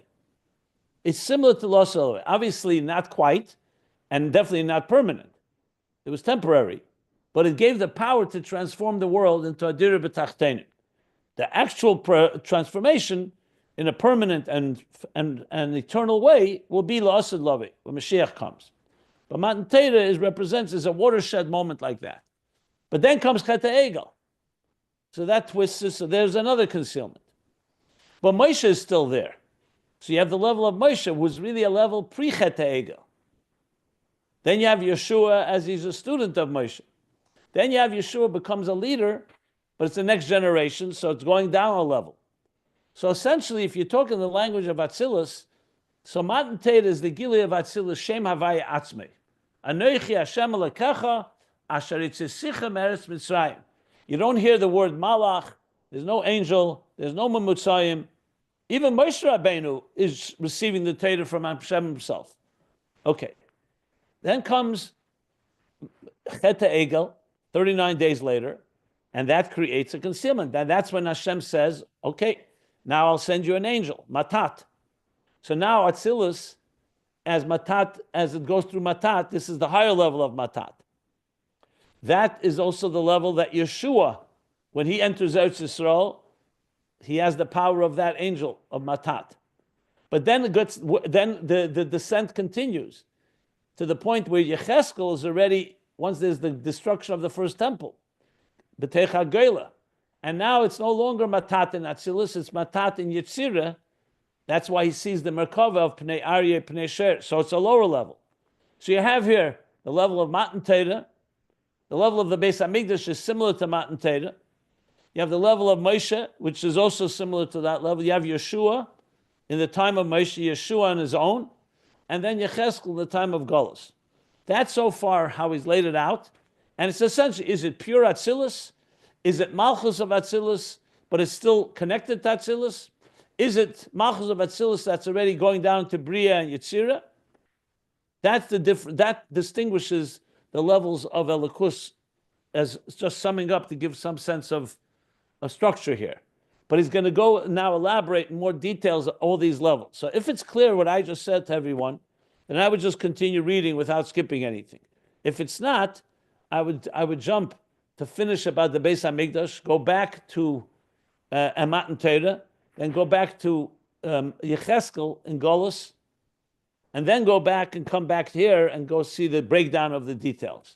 It's similar to La'asad Love. Obviously not quite, and definitely not permanent. It was temporary, but it gave the power to transform the world into Adira B'tachtenim. The actual transformation in a permanent and eternal way will be La'asad Love when Mashiach comes. But Matan Torah represents as a watershed moment like that. But then comes Chet HaEgel. So that twists, so there's another concealment. But Moshe is still there. So you have the level of Moshe, who's really a level pre-Chet HaEgel. Then you have Yeshua as he's a student of Moshe. Then you have Yeshua becomes a leader, but it's the next generation, so it's going down a level. So essentially, if you talk in the language of Atzilus, so Matan Torah is the Gili of Atzilus, Shem Havaya Atzmei. Anoichi Hashem Elokecha, Asher Yitzisicha Meretz Mitzrayim. You don't hear the word Malach, there's no angel, there's no Mamutzayim. Even Moshe Rabbeinu is receiving the Torah from Hashem himself. Okay. Then comes Chet HaEgel, 39 days later, and that creates a concealment. And that's when Hashem says, okay, now I'll send you an angel, Matat. So now Atzilus, as Matat, as it goes through Matat, this is the higher level of Matat. That is also the level that Yeshua, when he enters Eretz Yisrael, he has the power of that angel of Matat. But then the descent continues to the point where Yecheskel is already, once there's the destruction of the first temple, b'techa goyla. And now it's no longer matat in Atzilus, it's matat in Yetzirah. That's why he sees the Merkava of Pnei Aryeh, Pnei Sher. So it's a lower level. So you have here the level of Matan Torah. The level of the Beis Hamikdash is similar to Matan Torah. You have the level of Moshe, which is also similar to that level. You have Yeshua in the time of Moshe, Yeshua on his own, and then Yecheskel in the time of Golus. That's so far how he's laid it out. And it's essentially, is it pure Atzilus? Is it Malchus of Atzilus, but it's still connected to Atzilus? Is it Malchus of Atzilus that's already going down to Bria and Yetzirah? That's the difference. That distinguishes the levels of Elikus, as just summing up to give some sense of a structure here. But he's going to go now elaborate in more details of all these levels. So if it's clear what I just said to everyone, then I would just continue reading without skipping anything. If it's not, I would jump to finish about the Beis Hamikdash, go back to Matan Torah, then go back to Yecheskel in Golus, and then go back and come back here and go see the breakdown of the details.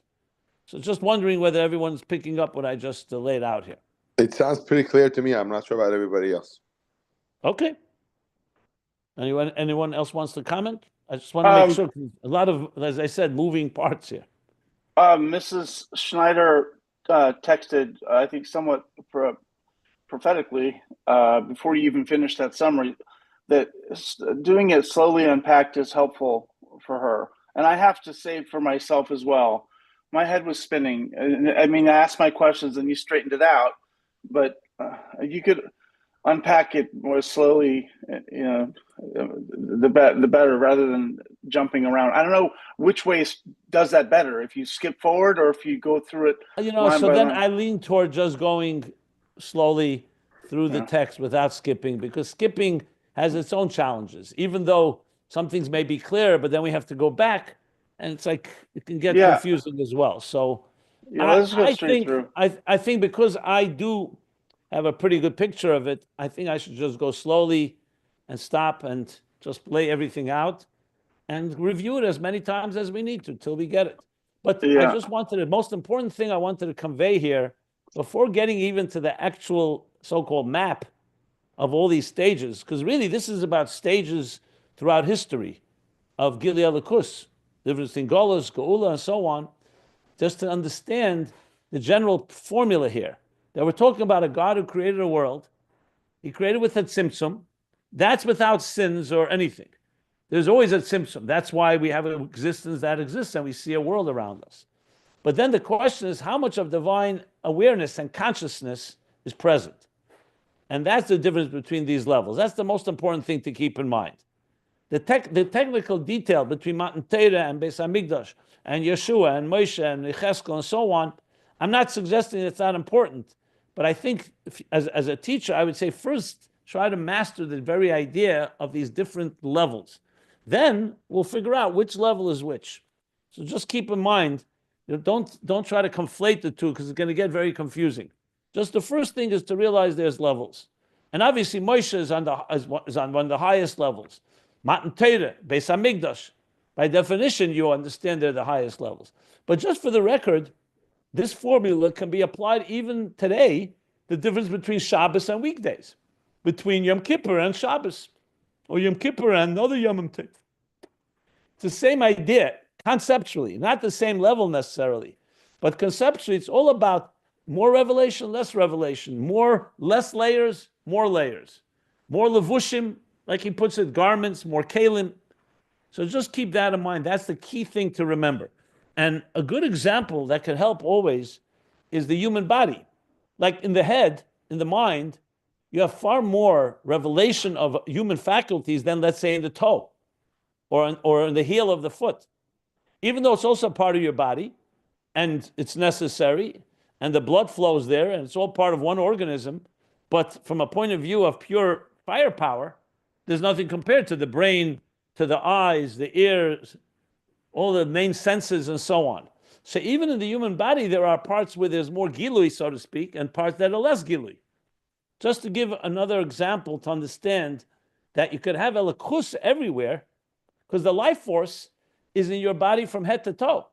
So just wondering whether everyone's picking up what I just laid out here. It sounds pretty clear to me. I'm not sure about everybody else. Okay. Anyone else wants to comment? I just want to make sure. A lot of, as I said, moving parts here. Mrs. Schneider texted, I think somewhat prophetically, before you even finished that summary, that doing it slowly unpacked is helpful for her. And I have to say for myself as well, my head was spinning. I mean, I asked my questions and you straightened it out, but you could unpack it more slowly, you know, the better, rather than jumping around. I don't know which way does that better, if you skip forward or if you go through it. You know, so then I lean toward just going slowly through the text without skipping, because skipping has its own challenges. Even though some things may be clear, but then we have to go back, and it's like it can get confusing as well. So let's go straight through. I think because I do have a pretty good picture of it, I think I should just go slowly and stop and just lay everything out and review it as many times as we need to till we get it. But I just wanted, the most important thing I wanted to convey here, before getting even to the actual so-called map of all these stages, because really this is about stages throughout history of Gilui Elikus, difference in Golus, Geula, and so on, just to understand the general formula here. That we're talking about a God who created a world. He created with a tzimtzum. That's without sins or anything. There's always a tzimtzum. That's why we have an existence that exists and we see a world around us. But then the question is, how much of divine awareness and consciousness is present? And that's the difference between these levels. That's the most important thing to keep in mind. The technical detail between Matan Torah and Beis Hamikdash and Yeshua and Moshe and Yecheskel and so on, I'm not suggesting it's not important. But I think as a teacher, I would say first try to master the very idea of these different levels. Then we'll figure out which level is which. So just keep in mind, don't try to conflate the two, because it's going to get very confusing. Just the first thing is to realize there's levels. And obviously Moshe is on one of the highest levels. Matan Torah, Beis Hamikdash, by definition you understand they're the highest levels. But just for the record, this formula can be applied even today, the difference between Shabbos and weekdays, between Yom Kippur and Shabbos, or Yom Kippur and another Yom Tov. It's the same idea, conceptually, not the same level necessarily, but conceptually it's all about more revelation, less revelation, less layers, more levushim, like he puts it, garments, more kalim. So just keep that in mind. That's the key thing to remember. And a good example that can help always is the human body. Like in the head, in the mind, you have far more revelation of human faculties than, let's say, in the toe or in the heel of the foot. Even though it's also part of your body and it's necessary and the blood flows there and it's all part of one organism, but from a point of view of pure firepower, there's nothing compared to the brain, to the eyes, the ears, all the main senses and so on. So even in the human body, there are parts where there's more gilui, so to speak, and parts that are less gilui. Just to give another example to understand that you could have elikus everywhere, because the life force is in your body from head to toe.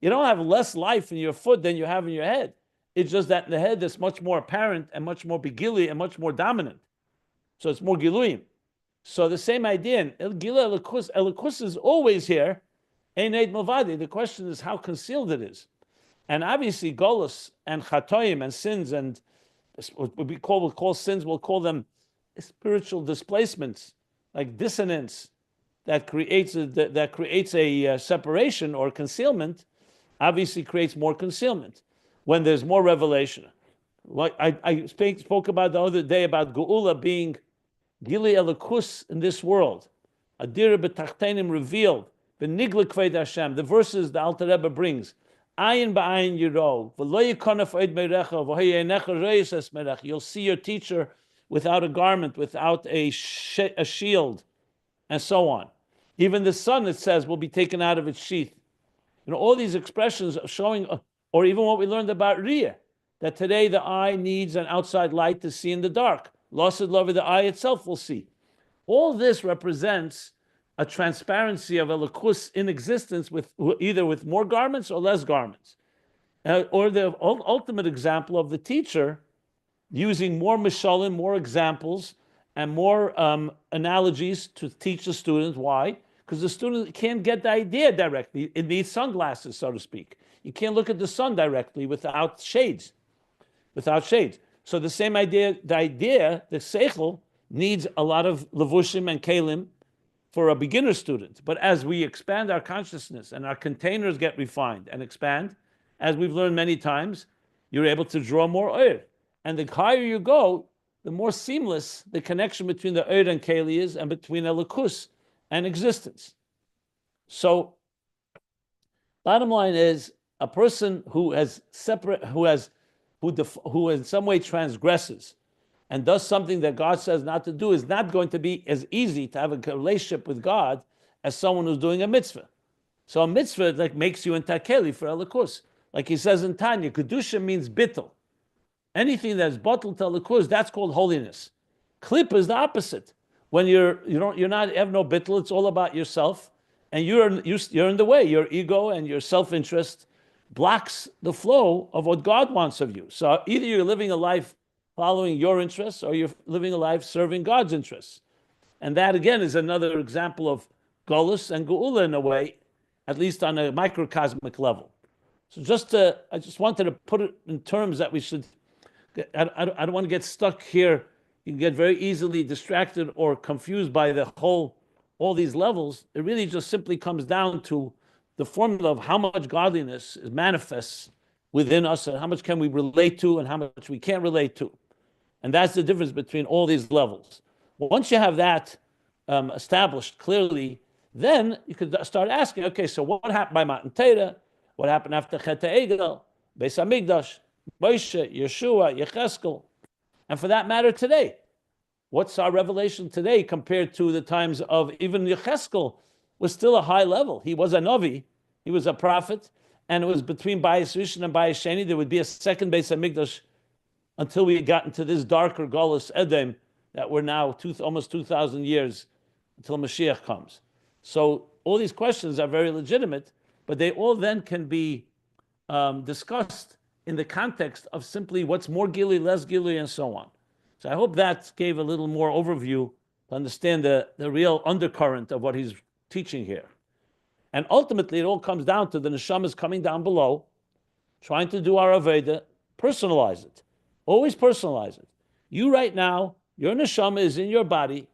You don't have less life in your foot than you have in your head. It's just that in the head, it's much more apparent and much more begili and much more dominant. So it's more giluyim. So the same idea, Elikus is always here. Einaid Mavadi. The question is how concealed it is. And obviously, Golus and Chatoim and sins and what we'll call sins, we'll call them spiritual displacements, like dissonance that creates a separation or concealment, obviously creates more concealment when there's more revelation. Like I spoke about the other day about Geula being Gili Elikus in this world, Adira b'tachtenim revealed, v'nigla kved Hashem. The verses the Alter Rebbe brings, Ayin ba'ayin yiro, v'lo yikonef oid meirecha, v'hoyenecha reis es meirech. You'll see your teacher without a garment, without a shield, and so on. Even the sun, it says, will be taken out of its sheath. You know, all these expressions are showing, or even what we learned about Riyah, that today the eye needs an outside light to see in the dark. Lost love, the eye itself will see. All this represents a transparency of Elikus in existence, with either with more garments or less garments. Or the ultimate example of the teacher using more mishalim, more examples, and more analogies to teach the student. Why? Because the student can't get the idea directly. It needs sunglasses, so to speak. You can't look at the sun directly without shades. So the same idea, the seichel, needs a lot of levushim and kelim for a beginner student. But as we expand our consciousness and our containers get refined and expand, as we've learned many times, you're able to draw more oir. And the higher you go, the more seamless the connection between the oir and keli is, and between elikus and existence. So, bottom line is, a person who in some way transgresses and does something that God says not to do is not going to be as easy to have a relationship with God as someone who's doing a mitzvah. So a mitzvah like makes you into a keli for elikus. Like he says in Tanya, kedusha means bittul. Anything that's bottled to elikus, that's called holiness. Klippa is the opposite. When you have no bittul, it's all about yourself, and you're in the way. Your ego and your self-interest blocks the flow of what God wants of you. So either you're living a life following your interests, or you're living a life serving God's interests. And that again is another example of Golus and Geula in a way, at least on a microcosmic level. So I just wanted to put it in terms that we should, I don't want to get stuck here. You can get very easily distracted or confused by all these levels. It really just simply comes down to the formula of how much godliness is manifests within us, and how much can we relate to and how much we can't relate to. And that's the difference between all these levels. Once you have that established clearly, then you could start asking, okay, so what happened by Matan Torah? What happened after Chet HaEgel, Beis HaMikdash, Moshe, Yeshua, Yecheskel? And for that matter today, what's our revelation today compared to the times of even Yecheskel? Was still a high level. He was a Navi, he was a prophet, and it was between Bayis Rishon and Bayis Sheni, there would be a second Beis HaMikdash until we got into this darker Golus Edom that we're now almost 2,000 years until Mashiach comes. So all these questions are very legitimate, but they all then can be discussed in the context of simply what's more Gili, less Gili, and so on. So I hope that gave a little more overview to understand the real undercurrent of what he's teaching here. And ultimately, it all comes down to the neshamas coming down below, trying to do our Aveda, personalize it. Always personalize it. You right now, your neshama is in your body,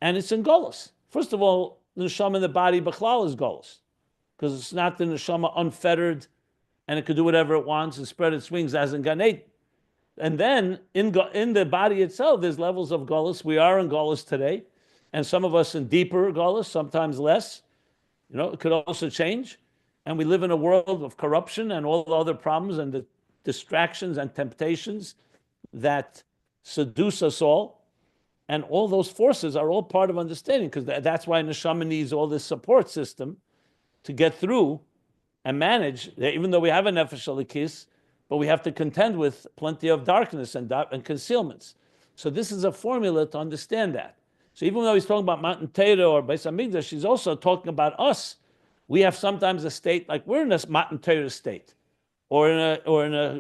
and it's in Golus. First of all, the neshama in the body, Bechlal, is Golus, because it's not the neshama unfettered, and it could do whatever it wants and spread its wings as in Gan Eden. And then in the body itself, there's levels of Golus. We are in Golus today, and some of us in deeper Golus, sometimes less. You know, it could also change. And we live in a world of corruption and all the other problems and the distractions and temptations that seduce us all. And all those forces are all part of understanding, because that's why neshama needs all this support system to get through and manage, even though we have a nefesh elikis, but we have to contend with plenty of darkness and concealments. So this is a formula to understand that. So even though he's talking about Matan Torah or Beis HaMikdash, he's also talking about us. We have sometimes a state, like we're in this Matan Torah state. or in a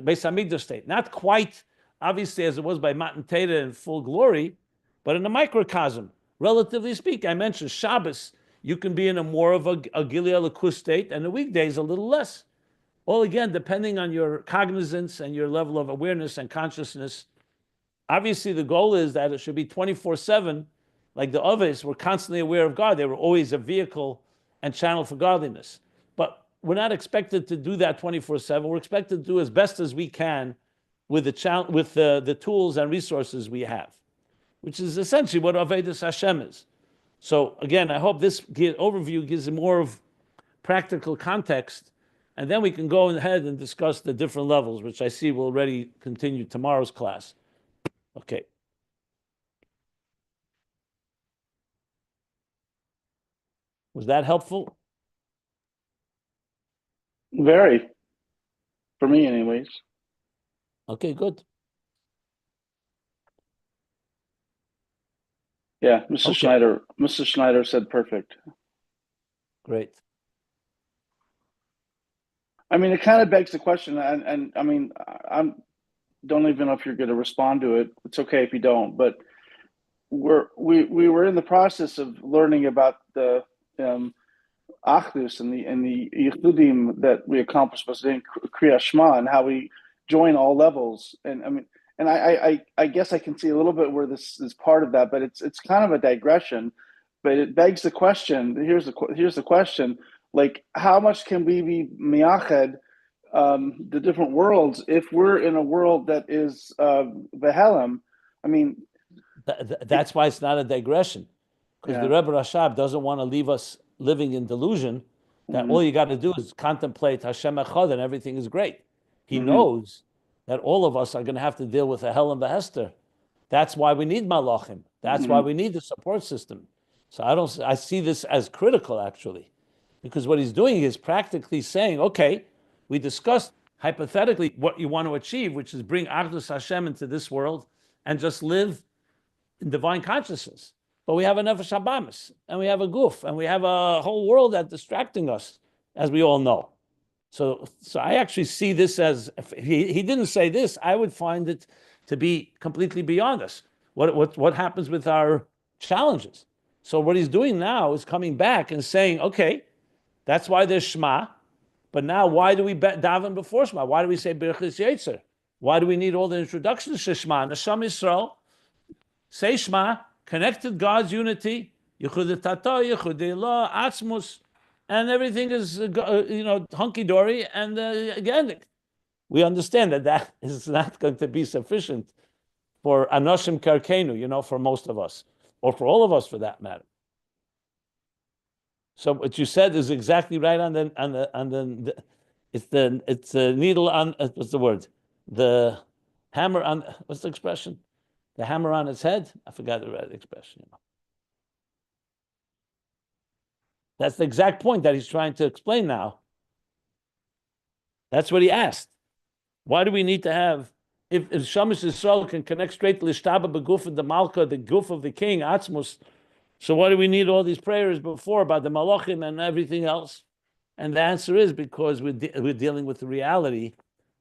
Beis Hamikdash state. Not quite, obviously, as it was by Matan Torah in full glory, but in a microcosm. Relatively speaking, I mentioned Shabbos, you can be in a more of a Gilead Lakus state, and the weekdays a little less. All again, depending on your cognizance and your level of awareness and consciousness. Obviously, the goal is that it should be 24/7, like the others were constantly aware of God. They were always a vehicle and channel for godliness. But we're not expected to do that 24/7. We're expected to do as best as we can with the tools and resources we have, which is essentially what Avodas Hashem is. So again, I hope this overview gives more of practical context, and then we can go ahead and discuss the different levels, which I see will already continue tomorrow's class. Okay. Was that helpful? Very. For me, anyways. Okay, good. Yeah, Mr. Okay. Schneider said perfect. Great. I mean, it kind of begs the question, and I mean, I don't even know if you're going to respond to it. It's okay if you don't, but we were in the process of learning about the Achdus and the Yichudim that we accomplished was in Kriya Shema and how we join all levels. And I mean, and I guess I can see a little bit where this is part of that, but it's kind of a digression. But it begs the question. Here's the question: like, how much can we be miyached the different worlds if we're in a world that is behelim? I mean, that's why it's not a digression, because the yeah. Rebbe Rashab doesn't want to leave us living in delusion that all you got to do is contemplate Hashem Echad and everything is great. He knows that all of us are going to have to deal with a hell and behester. That's why we need malachim. That's why we need the support system. So I see this as critical actually, because what he's doing is practically saying, okay, we discussed hypothetically what you want to achieve, which is bring Achdus Hashem into this world and just live in divine consciousness. But we have a nefesh habamis, and we have a guf, and we have a whole world that's distracting us, as we all know. So I actually see this as, if he didn't say this, I would find it to be completely beyond us. What happens with our challenges? So what he's doing now is coming back and saying, okay, that's why there's Shema, but now why do we daven before Shema? Why do we say Birchas Yetzirah? Why do we need all the introductions to Shema? Neshama Yisrael, say Shema, connected God's unity, Yichud Tato, Yichud Elah, Atzmus, and everything is hunky-dory. And again, we understand that is not going to be sufficient for Anoshim Karkenu, for most of us, or for all of us for that matter. So what you said is exactly right it's the needle on, what's the word? The hammer on, what's the expression? The hammer on its head? I forgot the right expression. That's the exact point that he's trying to explain now. That's what he asked. Why do we need to have, if Shamash Yisrael can connect straight to Lishtaba Beguf and the Malka, the Guf of the king, Atzmus, so why do we need all these prayers before about the Malachim and everything else? And the answer is because we're dealing with the reality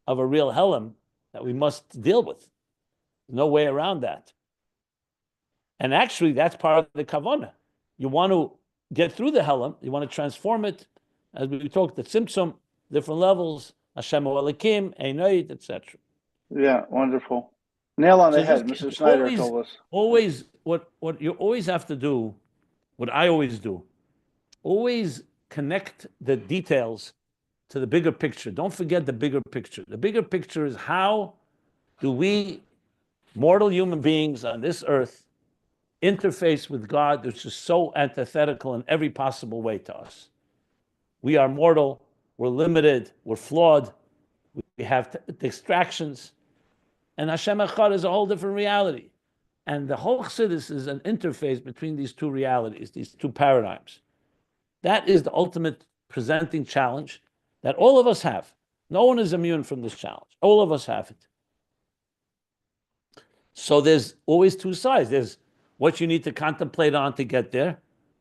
of a real Helam that we must deal with. No way around that. And actually, that's part of the kavanah. You want to get through the Helam, you want to transform it, as we talked, the Tzimtzum, different levels, Hashem Elikim, Einoid, etc. Yeah, wonderful. Nail on the head, Mr. Schneider told us. Always, what you always have to do, what I always do, always connect the details to the bigger picture. Don't forget the bigger picture. The bigger picture is how do we, mortal human beings on this earth, interface with God, which is so antithetical in every possible way to us. We are mortal, we're limited, we're flawed, we have distractions, and Hashem Echad is a whole different reality. And the whole Chassidus is an interface between these two realities, these two paradigms. That is the ultimate presenting challenge that all of us have. No one is immune from this challenge. All of us have it. So there's always two sides. There's what you need to contemplate on to get there,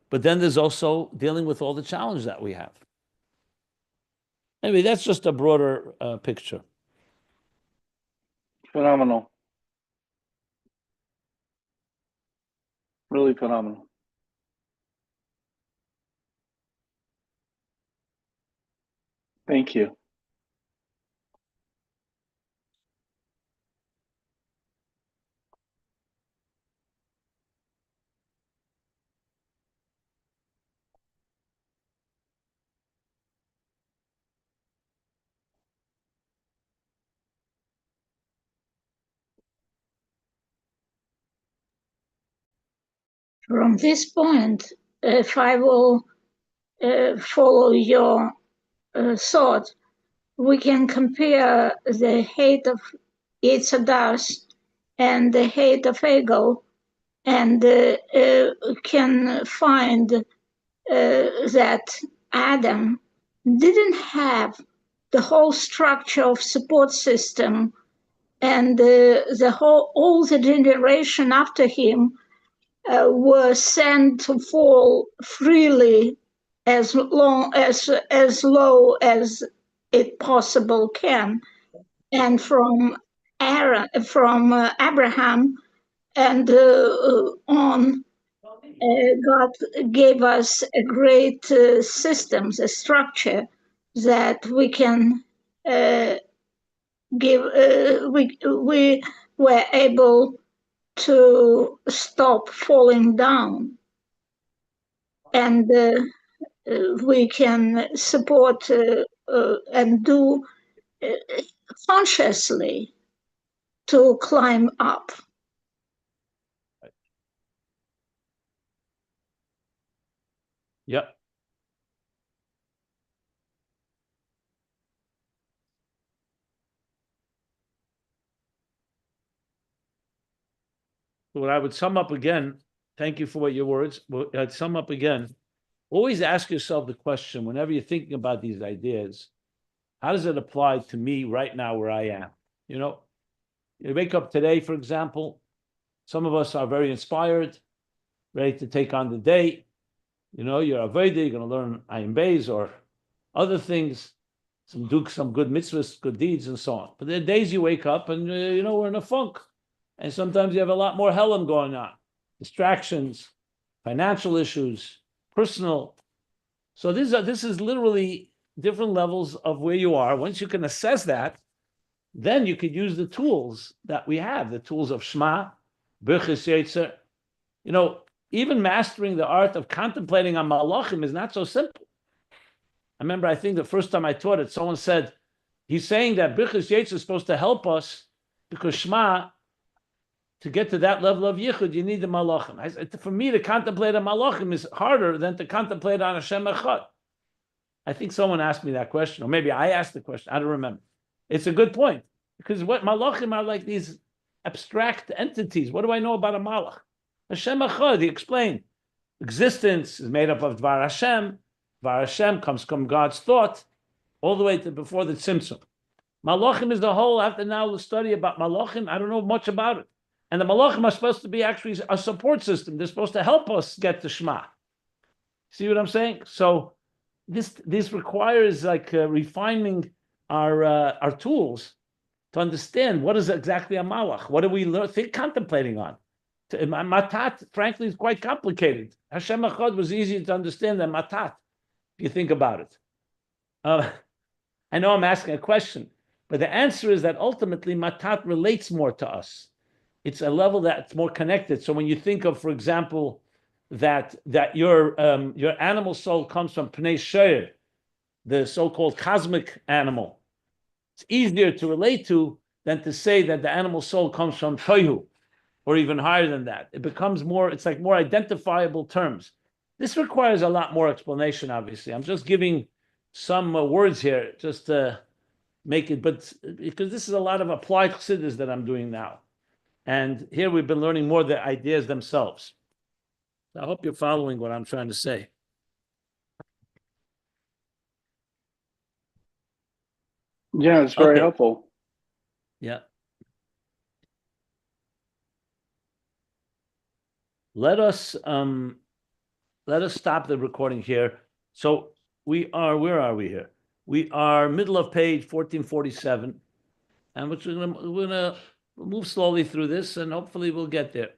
but then there's also dealing with all the challenges that we have. Anyway, that's just a broader picture. Phenomenal. Really phenomenal. Thank you. From this point, if I will follow your thought, we can compare the hate of Yetzirah and the hate of ego, and can find that Adam didn't have the whole structure of support system, and all the generation after him were sent to fall freely as low as it possible can, and from Abraham and on, God gave us a great systems, a structure that we can give. We were able to stop falling down, and we can support and do consciously to climb up. Yep. What I would sum up again, thank you for your words. I'd sum up again. Always ask yourself the question, whenever you're thinking about these ideas, how does it apply to me right now where I am? You wake up today, for example, some of us are very inspired, ready to take on the day. You're Avodah, you're going to learn Ayin Beis or other things, some good mitzvahs, good deeds, and so on. But there are days you wake up and, we're in a funk. And sometimes you have a lot more helam going on. Distractions, financial issues, personal. So this is literally different levels of where you are. Once you can assess that, then you could use the tools that we have, the tools of Shema, Birchis Yetzirah. Even mastering the art of contemplating on Malachim is not so simple. I think the first time I taught it, someone said, he's saying that Birchis Yetzirah is supposed to help us because Shema, to get to that level of yichud, you need the malachim. For me, to contemplate on malachim is harder than to contemplate on Hashem Echad. I think someone asked me that question, or maybe I asked the question. I don't remember. It's a good point, because what malachim are like these abstract entities. What do I know about a malach? Hashem Echad, he explained. Existence is made up of Dvar Hashem. Dvar Hashem comes from God's thought, all the way to before the Tzimtzum. Malachim is the whole. After now study about malachim, I don't know much about it. And the malachim are supposed to be actually a support system. They're supposed to help us get to Shema. See what I'm saying? So this requires refining our tools to understand what is exactly a malach. What are we contemplating on? Matat, frankly, is quite complicated. Hashem Echad was easier to understand than matat, if you think about it. I know I'm asking a question, but the answer is that ultimately matat relates more to us. It's a level that's more connected. So when you think of, for example, that your animal soul comes from Pnei Sheir, the so-called cosmic animal, it's easier to relate to than to say that the animal soul comes from Tohu, or even higher than that. It becomes more, it's like more identifiable terms. This requires a lot more explanation, obviously. I'm just giving some words here just to make it, but because this is a lot of applied chassidus that I'm doing now. And here we've been learning more the ideas themselves. I hope you're following what I'm trying to say. Yeah, it's very helpful. Yeah. Let us stop the recording here. So where are we here? We are middle of page 1447, and we're gonna move slowly through this, and hopefully we'll get there.